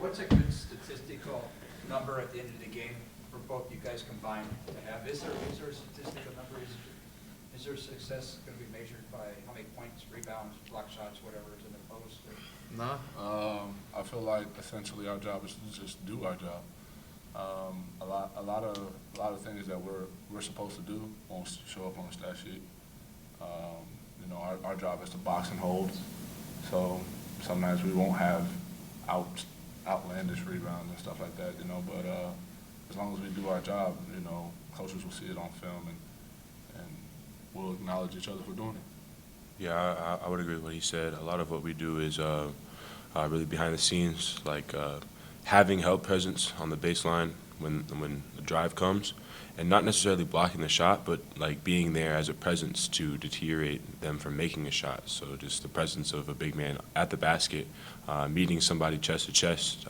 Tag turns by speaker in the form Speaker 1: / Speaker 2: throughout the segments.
Speaker 1: what's a good statistical number at the end of the game for both you guys combined to have? Is there a statistical number? Is their success going to be measured by how many points, rebounds, block shots, whatever is in the post? Or?
Speaker 2: No. I feel like essentially our job is to just do our job. A lot of things that we're supposed to do won't show up on the stat sheet. You know, our job is to box and hold. So sometimes we won't have outlandish rebounds and stuff like that, you know, but as long as we do our job, you know, coaches will see it on film and we'll acknowledge each other for doing it.
Speaker 3: Yeah, I would agree with what he said. A lot of what we do is really behind the scenes, like having help presence on the baseline when the drive comes, and not necessarily blocking the shot, but like being there as a presence to deteriorate them from making a shot. So just the presence of a big man at the basket, meeting somebody chest to chest,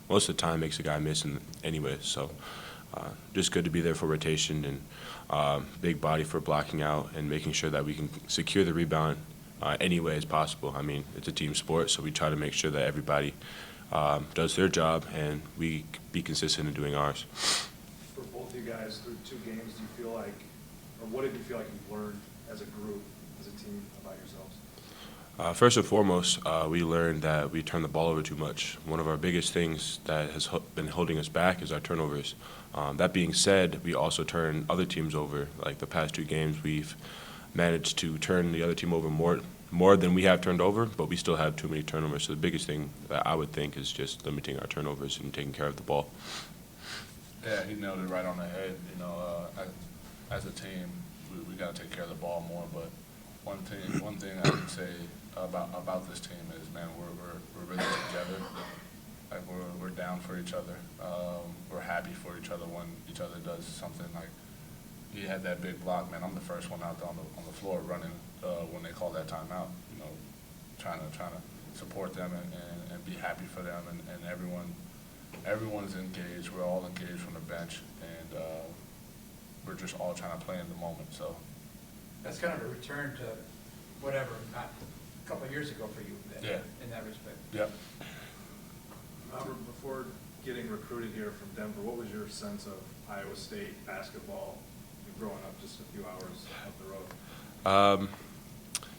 Speaker 3: most of the time makes a guy miss anyway. So just good to be there for rotation and big body for blocking out and making sure that we can secure the rebound any way as possible. I mean, it's a team sport, so we try to make sure that everybody does their job and we be consistent in doing ours.
Speaker 4: For both of you guys, through 2 games, do you feel like, or what did you feel like you've learned as a group, as a team, about yourselves?
Speaker 3: First and foremost, we learned that we turn the ball over too much. One of our biggest things that has been holding us back is our turnovers. That being said, we also turn other teams over. Like the past 2 games, we've managed to turn the other team over more than we have turned over, but we still have too many turnovers. So the biggest thing that I would think is just limiting our turnovers and taking care of the ball.
Speaker 2: Yeah, he nailed it right on the head. You know, as a team, we got to take care of the ball more. But one thing I can say about this team is, man, we're really together. Like we're down for each other. We're happy for each other when each other does something. Like he had that big block, man. I'm the first one out there on the floor running when they call that timeout. You know, trying to support them and be happy for them and everyone's engaged. We're all engaged from the bench, and we're just all trying to play in the moment. So
Speaker 1: That's kind of a return to whatever, not a couple of years ago for you then,
Speaker 2: Yeah.
Speaker 1: in that respect.
Speaker 2: Yep.
Speaker 4: Robert, before getting recruited here from Denver, what was your sense of Iowa State basketball growing up just a few hours up the road?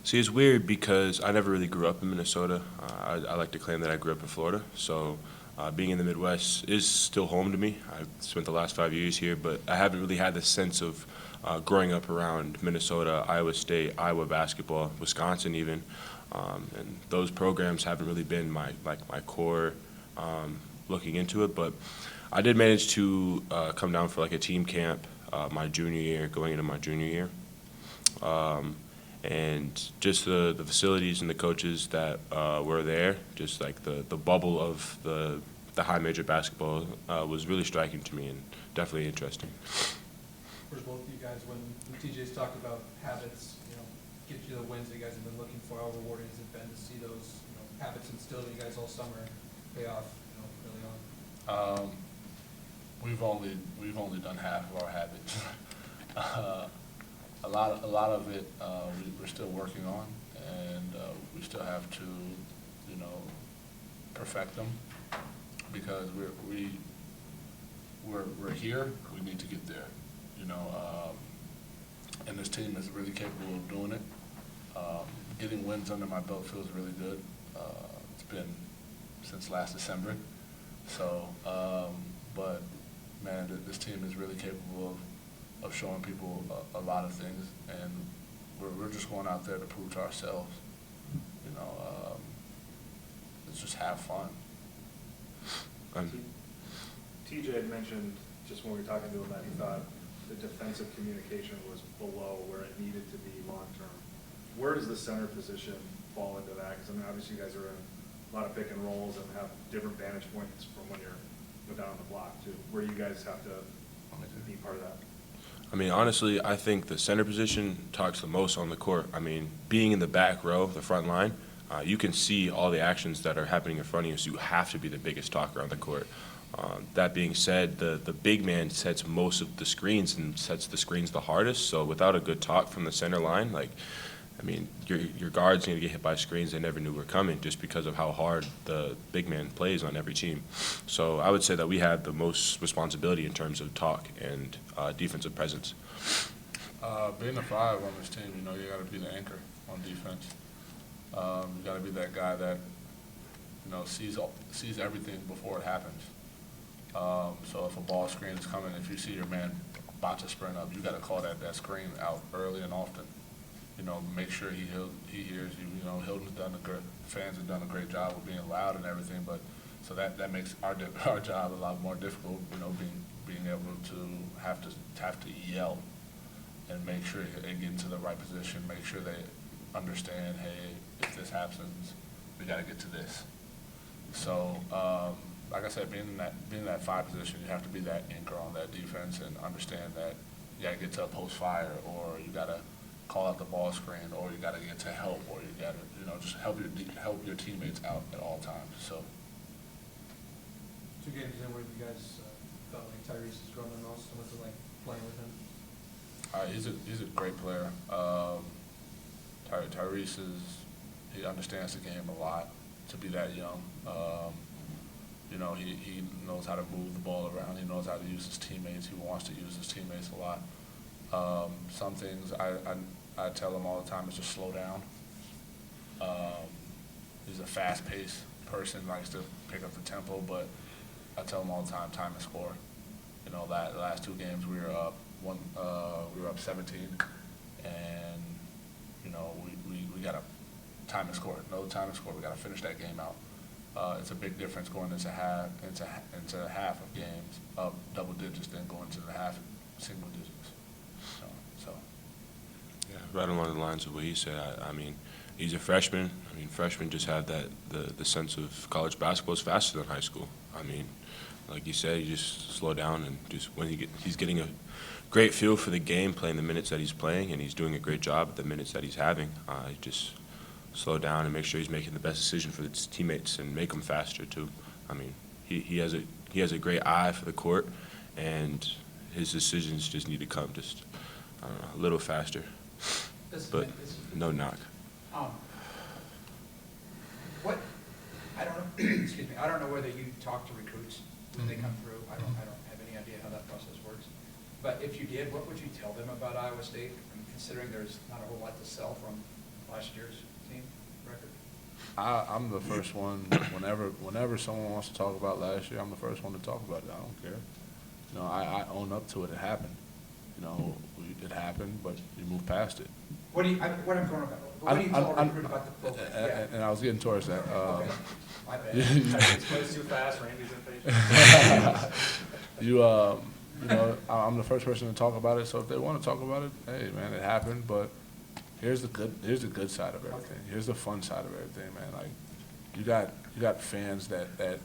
Speaker 3: See, it's weird because I never really grew up in Minnesota. I like to claim that I grew up in Florida. So being in the Midwest is still home to me. I've spent the last 5 years here, but I haven't really had the sense of growing up around Minnesota, Iowa State, Iowa basketball, Wisconsin even. And those programs haven't really been my core looking into it. But I did manage to come down for like a team camp my junior year, going into my junior year. And just the facilities and the coaches that were there, just like the bubble of the high major basketball was really striking to me and definitely interesting.
Speaker 5: For both of you guys, when TJ's talked about habits, you know, get you the wins that you guys have been looking for, how rewarding has it been to see those, you know, habits instilled in you guys all summer pay off, you know, early on?
Speaker 2: We've only done half of our habits. A lot of it we're still working on, and we still have to, you know, perfect them because we're here. We need to get there, you know. And this team is really capable of doing it. Getting wins under my belt feels really good. It's been since last December, so but man, this team is really capable of showing people a lot of things, and we're just going out there to prove to ourselves. You know, let's just have fun.
Speaker 4: TJ had mentioned just when we were talking to him that he thought the defensive communication was below where it needed to be long term. Where does the center position fall into that? Because I mean, obviously you guys are in a lot of pick and rolls and have different vantage points from when you're down on the block too. Where you guys have to be part of that.
Speaker 3: I mean, honestly, I think the center position talks the most on the court. I mean, being in the back row, the front line, you can see all the actions that are happening in front of you, so you have to be the biggest talker on the court. That being said, the big man sets most of the screens and sets the screens the hardest, so without a good talk from the center line, like, I mean, your guards need to get hit by screens they never knew were coming just because of how hard the big man plays on every team. So I would say that we have the most responsibility in terms of talk and defensive presence.
Speaker 2: Being a 5 on this team, you know, you got to be the anchor on defense. You got to be that guy that, you know, sees everything before it happens. So if a ball screen is coming, if you see your man about to sprint up, you got to call that screen out early and often. You know, make sure he hears you. You know, fans have done a great job of being loud and everything, but so that makes our job a lot more difficult. You know, being able to have to yell and make sure they get into the right position. Make sure they understand, hey, if this happens, we got to get to this. So, like I said, being in that 5 position, you have to be that anchor on that defense and understand that you got to get to a post fire, or you got to call out the ball screen, or you got to get to help, or you got to, you know, just help your teammates out at all times. So.
Speaker 5: 2 games in where you guys felt like Tyrese has grown the most, and what's it like playing with him?
Speaker 2: He's a great player. Tyrese he understands the game a lot to be that young. You know, he knows how to move the ball around. He knows how to use his teammates. He wants to use his teammates a lot. Some things I tell him all the time is just slow down. He's a fast-paced person, likes to pick up the tempo, but I tell him all the time and score. You know, the last 2 games we were up 17, and you know we got to time and score. No time and score. We got to finish that game out. It's a big difference going into half of games up double digits than going to the half single digits. So.
Speaker 3: Yeah, right along the lines of what he said. I mean, he's a freshman. I mean, freshmen just have the sense of college basketball is faster than high school. I mean, like you said, you just slow down and just when he's getting a great feel for the game, playing the minutes that he's playing, and he's doing a great job at the minutes that he's having. Just slow down and make sure he's making the best decision for his teammates and make them faster too. I mean, he has a great eye for the court, and his decisions just need to come just a little faster. But no knock.
Speaker 1: What, I don't know, excuse me, I don't know whether you talk to recruits when they come through. I don't have any idea how that process works. But if you did, what would you tell them about Iowa State? I mean, considering there's not a whole lot to sell from last year's team record.
Speaker 2: I'm the first one, whenever someone wants to talk about last year, I'm the first one to talk about it. I don't care. You know, I own up to it. It happened. You know, it happened, but you move past it.
Speaker 1: What I'm going about? What do you tell a recruit about the program? Yeah.
Speaker 2: And I was getting towards that.
Speaker 1: Okay. My bad.
Speaker 4: It's too fast, Randy's impatient.
Speaker 2: You know, I'm the first person to talk about it. So if they want to talk about it, hey, man, it happened. But here's the good side of everything. Here's the fun side of everything, man. Like you got fans that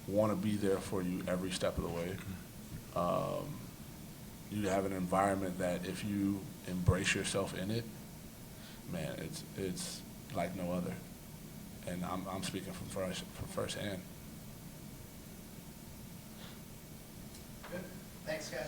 Speaker 2: want to be there for you every step of the way. You have an environment that if you embrace yourself in it, man, it's like no other. And I'm speaking from firsthand.
Speaker 1: Good. Thanks, guys.